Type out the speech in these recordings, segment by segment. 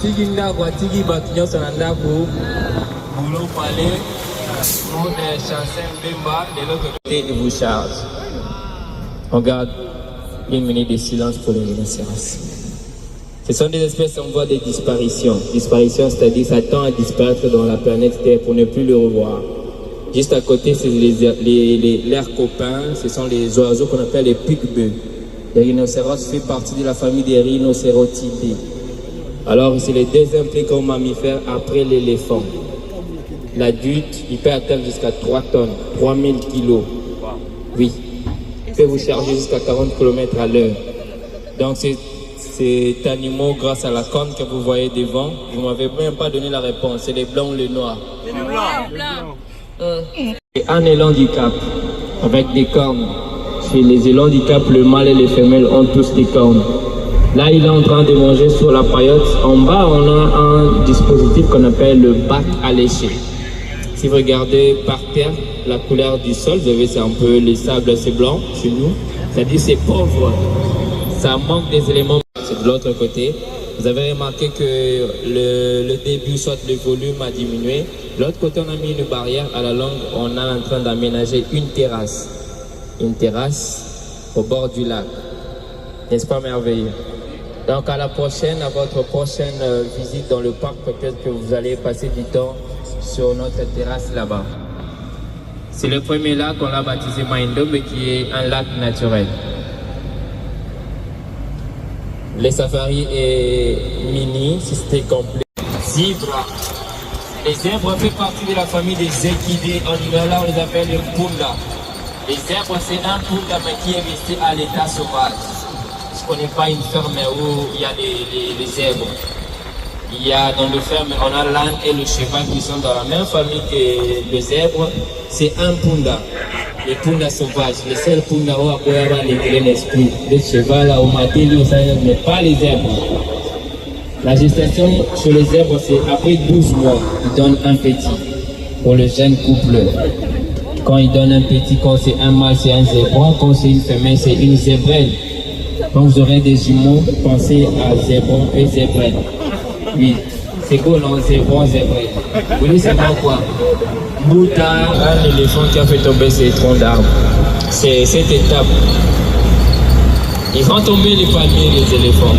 Atiginda, Guatigi, Batignon, Sanandaku, Boulon Palais, Monde Chansen Bemba, de l'autre côté, il vous charge. On garde une minute de silence pour les rhinocéros. Ce sont des espèces en voie de disparition. Disparition, c'est-à-dire ça tend à disparaître dans la planète Terre pour ne plus le revoir. Juste à côté, c'est leurs copains, ce sont les oiseaux qu'on appelle les pique-bœufs. Les rhinocéros font partie de la famille des rhinocérotidés. Alors, c'est les deuxième plus grands mammifères après l'éléphant. L'adulte, il peut atteindre jusqu'à 3 tonnes, 3000 kilos. Oui, il peut vous charger jusqu'à 40 km à l'heure. Donc, cet animal, grâce à la corne que vous voyez devant, vous ne m'avez même pas donné la réponse. C'est les blancs ou les noirs? Les blancs. Et un élan du cap, avec des cornes. Chez les élans du cap, le mâle et les femelles ont tous des cornes. Là, il est en train de manger sur la paillote. En bas, on a un dispositif qu'on appelle le bac à lécher. Si vous regardez par terre, la couleur du sol, vous avez, c'est un peu les sables assez blancs chez nous. C'est-à-dire c'est pauvre. Ça manque des éléments. C'est de l'autre côté. Vous avez remarqué que le début, soit le volume a diminué. De l'autre côté, on a mis une barrière à la longue. On est en train d'aménager une terrasse. Une terrasse au bord du lac. N'est-ce pas merveilleux? Donc à la prochaine, à votre prochaine visite dans le parc, peut-être que vous allez passer du temps sur notre terrasse là-bas. C'est le premier lac qu'on a baptisé Maindombe, qui est un lac naturel. Les safaris est mini, système complet. Zebra. Les zèbres font partie de la famille des équidés. En Angola, on les appelle les punda. Les zèbres, c'est un punda mais qui est resté à l'état sauvage. Je ne connais pas une ferme où il y a des zèbres. Il y a dans le ferme, on a l'âne et le cheval qui sont dans la même famille que le zèbre. C'est un punda. Les pundas sauvages, les seuls pundas où il y a les l'esprit. Les chevaux au matin, mais pas les zèbres. La gestation chez les zèbres, c'est après 12 mois, ils donnent un petit pour le jeune couple. Quand ils donnent un petit, quand c'est un mâle, c'est un zèbre. Quand c'est une femelle, c'est une zébrelle. Quand vous aurez des jumeaux, pensez à zébron et zébrelle. Oui, c'est quoi non, zébron, zébrelle? Vous voulez savoir quoi? Bouta, un éléphant qui a fait tomber ses troncs d'arbres. C'est cette étape. Ils vont tomber les palmiers, les éléphants.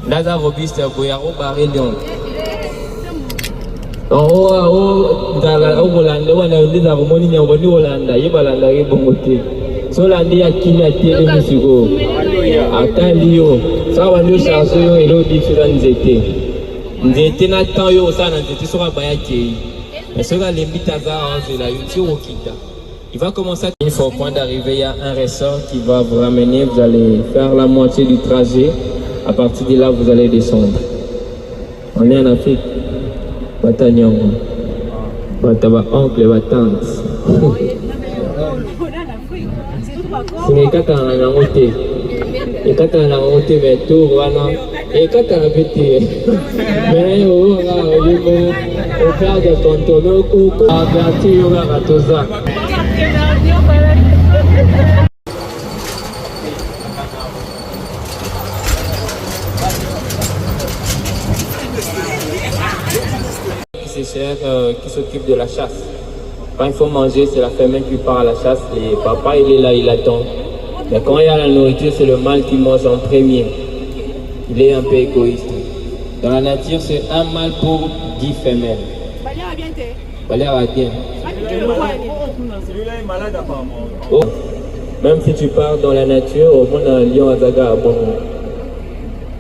Naza robuste boyaro baré lion. Holanda wana ndiza komoni nyambo ni Holanda yebalanda ke bongote. So landi ya kina tele musiko. Atali yo. Sawa ndio chanso yo elo difira nzete. Nzete na temps yo sana nzete soka baya kei. Mais soka lembita za anze la yuti okita. Il va commencer à... Une fois au point d'arrivée, il y a un ressort qui va vous ramener. Vous allez faire la moitié du trajet. À partir de là, vous allez descendre. On est en Afrique. Batagnon. Bataba oncle, batante. C'est les quatre en angoté. Les quatre en angoté, mais tout, voilà. Et quatre en pété. Mais on va faire des contours. On va avertir, on va tout ça. Qui s'occupe de la chasse. Quand il faut manger, c'est la femelle qui part à la chasse. Le papa, il est là, il attend. Mais quand il y a la nourriture, c'est le mâle qui mange en premier. Il est un peu égoïste. Dans la nature, c'est un mâle pour 10 femelles. Valère a bien. Oh. Même si tu pars dans la nature, au moins un lion à Zaga, bon,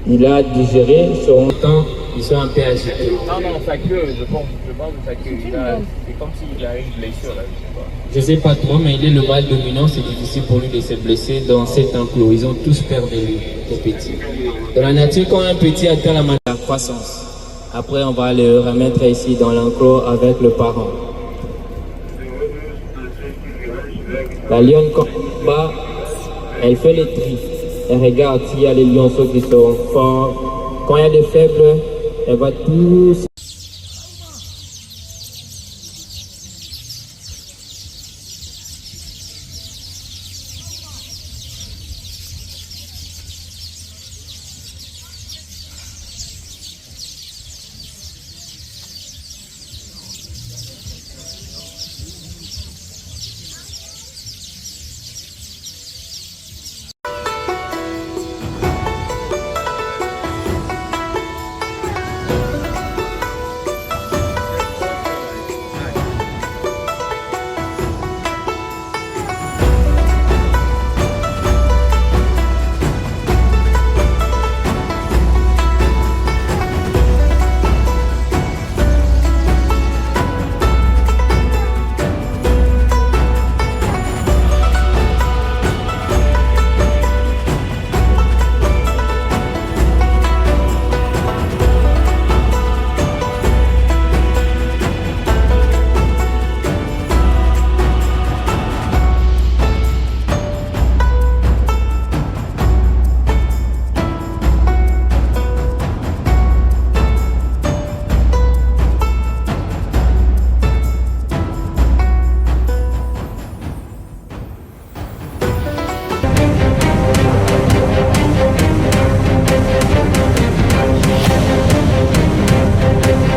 il a digéré sur un temps. Ils sont un peu agités. Non, sa queue, je pense de sa queue. C'est comme s'il a une blessure là, je sais pas. Je sais pas toi, mais il est le mâle dominant, c'est difficile pour lui de se blesser dans cet enclos. Ils ont tous peur de lui, les petits. Dans la nature, quand un petit atteint la croissance, après on va le remettre ici dans l'enclos avec le parent. La lionne combat, elle fait les tris. Elle regarde s'il y a les lionceaux qui sont forts. Quand il y a des faibles, elle va tous